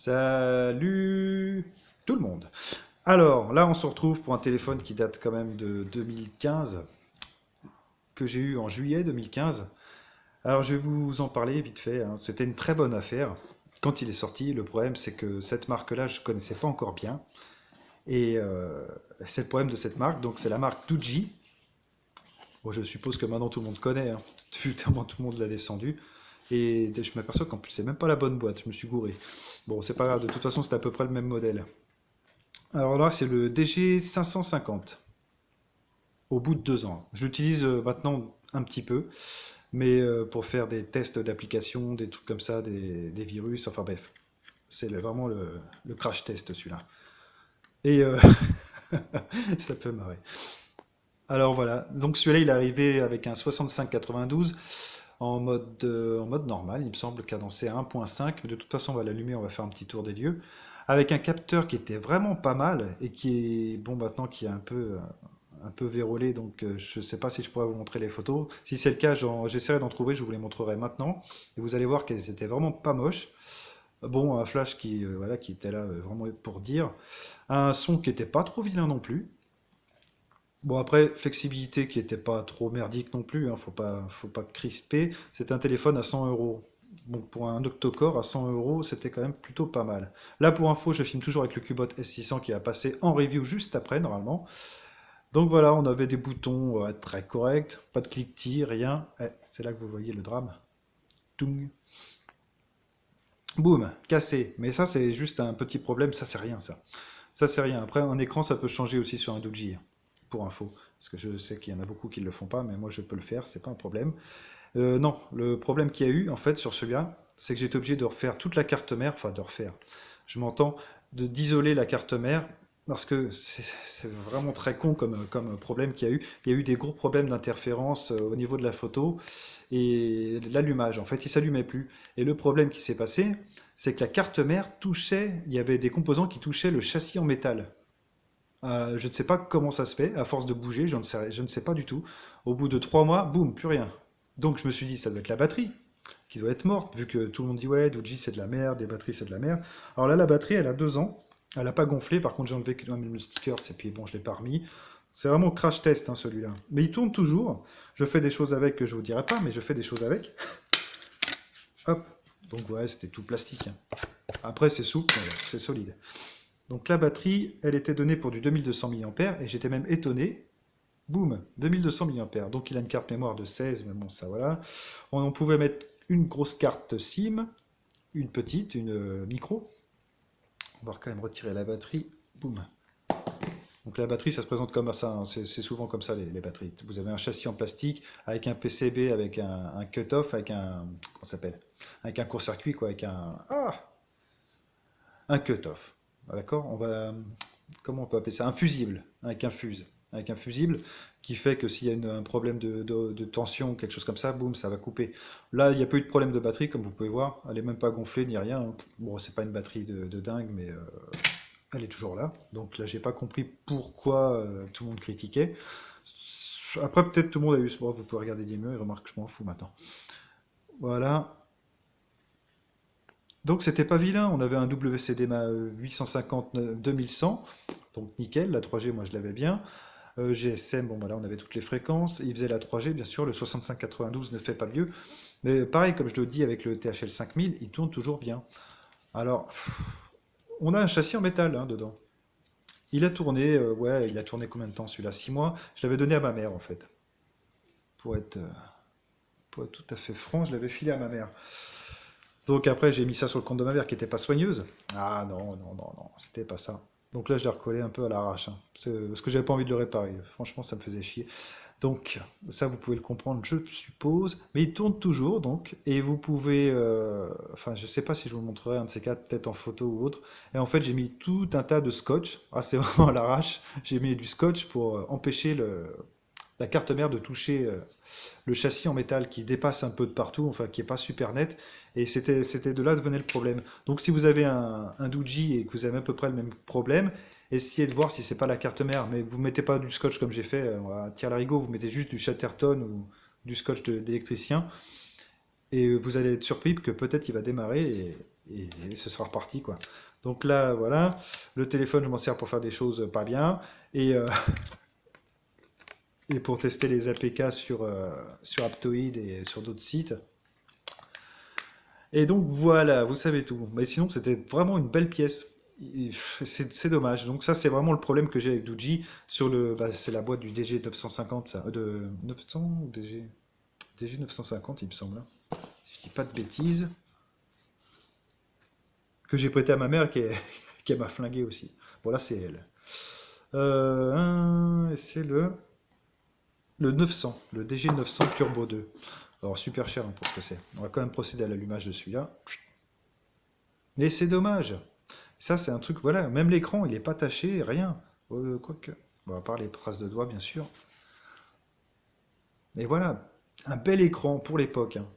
Salut tout le monde. Alors là, on se retrouve pour un téléphone qui date quand même de 2015, que j'ai eu en juillet 2015. Alors je vais vous en parler vite fait, hein. C'était une très bonne affaire quand il est sorti. Le problème, c'est que cette marque-là, je ne connaissais pas encore bien. Et c'est le problème de cette marque. Donc c'est la marque Doogee. Bon, je suppose que maintenant tout le monde connaît, hein, vu tellement tout le monde l'a descendu. Et je m'aperçois qu'en plus, c'est même pas la bonne boîte. Je me suis gouré. Bon, c'est pas grave. De toute façon, c'est à peu près le même modèle. Alors là, c'est le DG 550, au bout de 2 ans. Je l'utilise maintenant un petit peu, mais pour faire des tests d'application, des trucs comme ça, des virus, enfin bref. C'est vraiment le crash test celui-là. Et ça peut marrer. Alors voilà, donc celui-là il est arrivé avec un 6592 en mode normal, il me semble cadencé à 1.5, mais de toute façon on va l'allumer, on va faire un petit tour des lieux, avec un capteur qui était vraiment pas mal et qui est bon maintenant qui est un peu vérolé, donc je sais pas si je pourrais vous montrer les photos. Si c'est le cas, j'essaierai d'en trouver, je vous les montrerai maintenant, et vous allez voir qu'elles étaient vraiment pas moches. Bon, un flash qui, voilà, qui était là vraiment pour dire, un son qui était pas trop vilain non plus. Bon après, flexibilité qui était pas trop merdique non plus, hein, faut pas crisper. C'est un téléphone à 100 euros. Bon, pour un octocore à 100 euros, c'était quand même plutôt pas mal. Là, pour info, je filme toujours avec le Cubot S600 qui va passer en review juste après, normalement. Donc voilà, on avait des boutons très corrects, pas de cliquetis, rien. C'est là que vous voyez le drame. Toum. Boum, cassé. Mais ça, c'est juste un petit problème, ça c'est rien ça. Ça c'est rien. Après, un écran, ça peut changer aussi sur un Doogee, pour info. Parce que je sais qu'il y en a beaucoup qui ne le font pas, mais moi je peux le faire, c'est pas un problème. Non, le problème qu'il y a eu, en fait, sur celui-là, c'est que j'étais obligé de refaire toute la carte mère, enfin de refaire, je m'entends, d'isoler la carte mère, parce que c'est vraiment très con comme problème qu'il y a eu. Il y a eu des gros problèmes d'interférence au niveau de la photo et l'allumage. En fait, il s'allumait plus. Et le problème qui s'est passé, c'est que la carte mère touchait, il y avait des composants qui touchaient le châssis en métal. Je ne sais pas comment ça se fait, à force de bouger, je ne sais pas du tout. Au bout de 3 mois, boum, plus rien. Donc je me suis dit, ça doit être la batterie qui doit être morte, vu que tout le monde dit ouais, Doogee c'est de la merde, les batteries c'est de la merde. Alors là, la batterie, elle a 2 ans, elle n'a pas gonflé, par contre j'ai enlevé quand même le sticker, et puis bon, je l'ai pas remis. C'est vraiment crash test hein, celui-là. Mais il tourne toujours. Je fais des choses avec que je vous dirai pas, mais je fais des choses avec. Hop. Donc ouais, c'était tout plastique, hein. Après c'est souple, mais c'est solide. Donc la batterie, elle était donnée pour du 2200 mAh et j'étais même étonné. Boum, 2200 mAh. Donc il a une carte mémoire de 16, mais bon, ça voilà. On pouvait mettre une grosse carte SIM, une petite, une micro. On va quand même retirer la batterie. Boum. Donc la batterie, ça se présente comme ça, hein. C'est souvent comme ça les batteries. Vous avez un châssis en plastique avec un PCB, avec un cut-off, avec un comment ça s'appelle, avec un court-circuit quoi, avec un cut-off. D'accord? On va comment on peut appeler ça? Un fusible, avec un fusible qui fait que s'il y a un problème de tension ou quelque chose comme ça, boum, ça va couper. Là, il n'y a pas eu de problème de batterie, comme vous pouvez voir. Elle n'est même pas gonflée ni rien. Bon, c'est pas une batterie de dingue, mais elle est toujours là. Donc là, j'ai pas compris pourquoi tout le monde critiquait. Après, peut-être tout le monde a eu ce bon, vous pouvez regarder des murs et remarque, je m'en fous maintenant. Voilà. Donc c'était pas vilain, on avait un WCD 850 2100, donc nickel, la 3G moi je l'avais bien. GSM, bon voilà, on avait toutes les fréquences, il faisait la 3G bien sûr, le 6592 ne fait pas mieux, mais pareil comme je le dis avec le THL 5000, il tourne toujours bien. Alors, on a un châssis en métal hein, dedans. Il a tourné, ouais, il a tourné combien de temps celui-là? 6 mois. Je l'avais donné à ma mère en fait. Pour être, euh, pour être tout à fait franc, je l'avais filé à ma mère. Donc après, j'ai mis ça sur le compte de ma mère qui n'était pas soigneuse. Ah non, non, non, non, c'était pas ça. Donc là, je l'ai recollé un peu à l'arrache, hein. Parce que j'avais pas envie de le réparer. Franchement, ça me faisait chier. Donc, ça, vous pouvez le comprendre, je suppose. Mais il tourne toujours, donc. Et vous pouvez... enfin, je sais pas si je vous le montrerai, un de ces quatre, peut-être en photo ou autre. Et en fait, j'ai mis tout un tas de scotch. Ah, c'est vraiment à l'arrache. J'ai mis du scotch pour empêcher la carte mère de toucher le châssis en métal qui dépasse un peu de partout, enfin qui est pas super net, et c'était de là que venait le problème. Donc si vous avez un Doogee et que vous avez à peu près le même problème, essayez de voir si c'est pas la carte mère, mais vous mettez pas du scotch comme j'ai fait, à tire-larigot, vous mettez juste du Chatterton ou du scotch d'électricien, et vous allez être surpris que peut-être il va démarrer, et ce sera reparti, quoi. Donc là, voilà, le téléphone, je m'en sers pour faire des choses pas bien, et, et pour tester les APK sur Aptoide et sur d'autres sites. Et donc voilà, vous savez tout. Mais sinon, c'était vraiment une belle pièce. C'est dommage. Donc ça, c'est vraiment le problème que j'ai avec Doogee sur le, bah, c'est la boîte du DG 950, ça, de 900 ou DG 950, il me semble, hein. Si je dis pas de bêtises, que j'ai prêté à ma mère qui m'a flingué aussi. Voilà, c'est elle. C'est le 900, le DG 900 Turbo 2. Alors super cher, hein, pour ce que c'est. On va quand même procéder à l'allumage de celui-là. Et c'est dommage. Ça, c'est un truc, voilà, même l'écran, il n'est pas taché, rien. Quoique, bon, à part les traces de doigts, bien sûr. Et voilà, un bel écran pour l'époque, hein.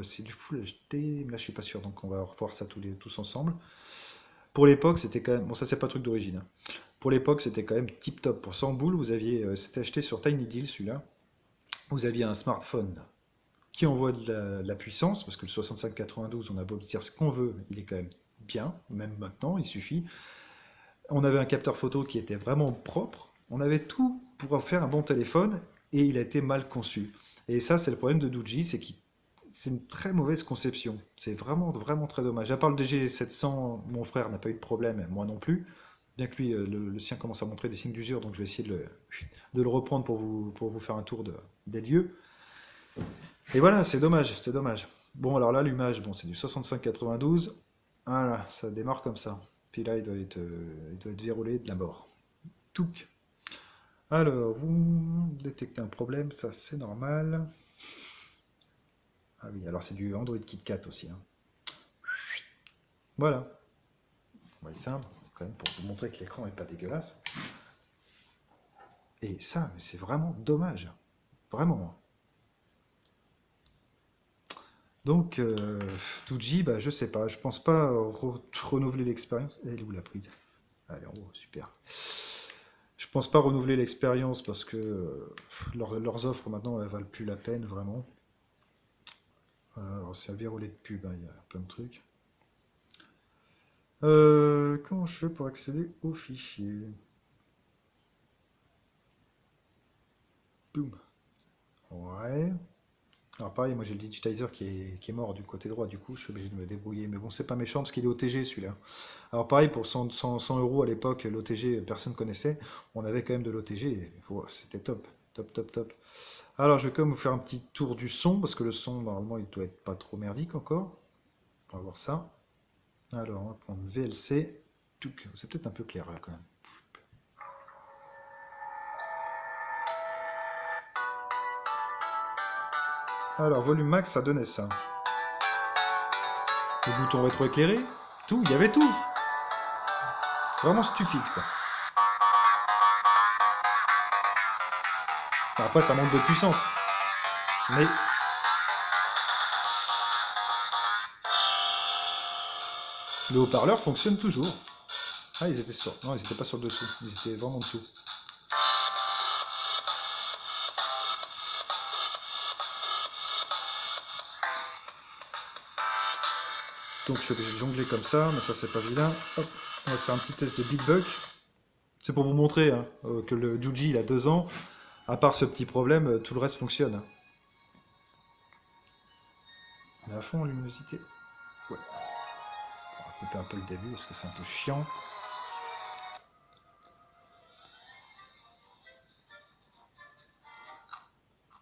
C'est du Full HD, là je suis pas sûr, donc on va revoir ça tous ensemble. Pour l'époque, c'était quand même, bon ça c'est pas un truc d'origine, hein. Pour l'époque, c'était quand même tip top. Pour 100 boules, vous aviez, c'était acheté sur Tiny Deal celui-là. Vous aviez un smartphone qui envoie de la puissance, parce que le 6592, on a beau dire ce qu'on veut, il est quand même bien, même maintenant, il suffit. On avait un capteur photo qui était vraiment propre, on avait tout pour en faire un bon téléphone, et il a été mal conçu. Et ça, c'est le problème de Doogee, c'est une très mauvaise conception. C'est vraiment, vraiment très dommage. À part le DG700, mon frère n'a pas eu de problème, moi non plus. Bien que lui, le sien commence à montrer des signes d'usure, donc je vais essayer de le reprendre pour vous faire un tour des lieux. Et voilà, c'est dommage, c'est dommage. Bon, alors là, l'allumage, bon, c'est du 65-92. Voilà, ça démarre comme ça. Puis là, il doit être verrouillé de la mort. Touc. Alors, vous détectez un problème, ça c'est normal. Ah oui, alors c'est du Android KitKat aussi, hein. Voilà. On va être simple, quand même, pour vous montrer que l'écran n'est pas dégueulasse. Et ça, mais c'est vraiment dommage. Vraiment. Donc, Doogee, bah, je sais pas, je pense pas renouveler l'expérience. Elle est où la prise? Allez, en haut, super. Je pense pas renouveler l'expérience parce que leurs offres maintenant, elles valent plus la peine, vraiment. Alors, c'est un verrouillé de pub, hein, il y a plein de trucs. Comment je fais pour accéder au fichier? Boum. Ouais. Alors pareil, moi j'ai le digitizer qui est mort du côté droit, du coup je suis obligé de me débrouiller. Mais bon, c'est pas méchant parce qu'il est OTG celui-là. Alors pareil, pour 100 euros à l'époque, l'OTG, personne connaissait. On avait quand même de l'OTG, c'était top, top, top, top. Alors je vais quand même vous faire un petit tour du son, parce que le son, normalement, il doit être pas trop merdique encore. On va voir ça. Alors, on va prendre VLC. C'est peut-être un peu clair là quand même. Alors, volume max, ça donnait ça. Le bouton rétroéclairé, tout, il y avait tout. Vraiment stupide, quoi. Enfin, après, ça manque de puissance. Mais le haut-parleur fonctionne toujours. Ah, ils étaient sur... Non, ils étaient pas sur le dessous. Ils étaient vraiment en dessous. Donc, je suis obligé de jongler comme ça, mais ça, c'est pas vilain. Hop, on va faire un petit test de Big Buck. C'est pour vous montrer, hein, que le Doogee, il a 2 ans. À part ce petit problème, tout le reste fonctionne, hein. On est à fond en luminosité. Ouais. On va couper un peu le début parce que c'est un peu chiant.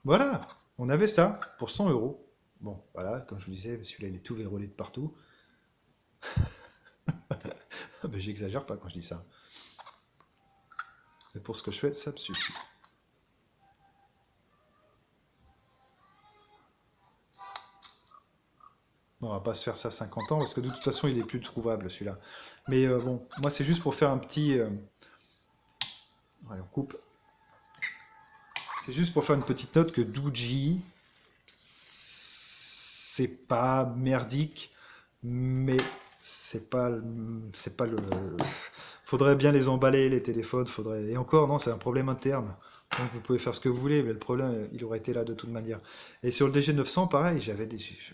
Voilà, on avait ça pour 100 euros. Bon, voilà, comme je vous disais, celui-là il est tout verrouillé de partout. Ah ben, j'exagère pas quand je dis ça. Mais pour ce que je fais, ça me suffit. Bon, on va pas se faire ça 50 ans parce que de toute façon il est plus trouvable celui-là. Mais bon, moi c'est juste pour faire un petit. Allez, on coupe. C'est juste pour faire une petite note que Doogee, c'est pas merdique, mais c'est pas le. Faudrait bien les emballer, les téléphones, faudrait... Et encore, non, c'est un problème interne. Donc vous pouvez faire ce que vous voulez, mais le problème, il aurait été là de toute manière. Et sur le DG900, pareil,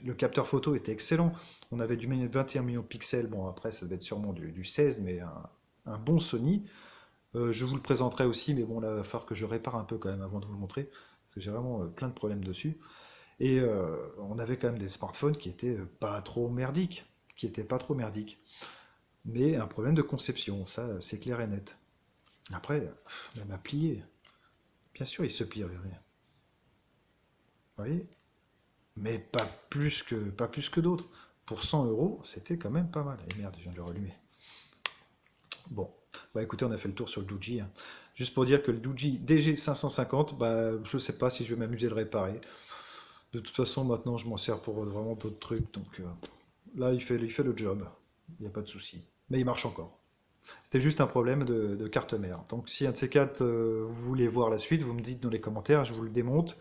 le capteur photo était excellent. On avait du 21 millions de pixels. Bon, après, ça devait être sûrement du 16, mais un bon Sony. Je vous le présenterai aussi, mais bon, là, il va falloir que je répare un peu quand même avant de vous le montrer, parce que j'ai vraiment plein de problèmes dessus. Et on avait quand même des smartphones qui étaient pas trop merdiques, mais un problème de conception, ça, c'est clair et net. Après, même à plier, bien sûr, il se plie, regardez. Vous voyez? Mais pas plus que d'autres. Pour 100 euros, c'était quand même pas mal. Et merde, je viens de le rallumer. Bon, bah écoutez, on a fait le tour sur le Doogee, hein. Juste pour dire que le Doogee DG550, bah je sais pas si je vais m'amuser à le réparer. De toute façon, maintenant, je m'en sers pour vraiment d'autres trucs. Donc là, il fait le job. Il n'y a pas de souci. Mais il marche encore. C'était juste un problème de carte mère. Donc si un de ces quatre, vous voulez voir la suite, vous me dites dans les commentaires, je vous le démonte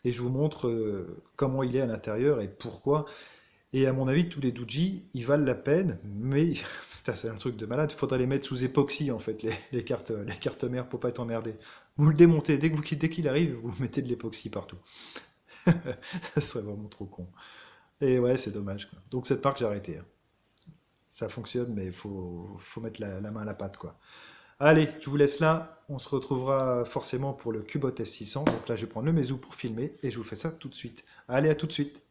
et je vous montre comment il est à l'intérieur et pourquoi. Et à mon avis, tous les Doogee, ils valent la peine, mais putain, c'est un truc de malade. Il faudrait les mettre sous époxy en fait, les cartes mères pour pas être emmerdé. Vous le démontez, dès qu'il arrive, vous mettez de l'époxy partout. Ça serait vraiment trop con. Et ouais, c'est dommage, quoi. Donc cette marque, j'ai arrêté, hein. Ça fonctionne, mais faut mettre la main à la pâte, quoi. Allez, je vous laisse là. On se retrouvera forcément pour le Cubot S600. Donc là, je vais prendre le Meizu pour filmer et je vous fais ça tout de suite. Allez, à tout de suite.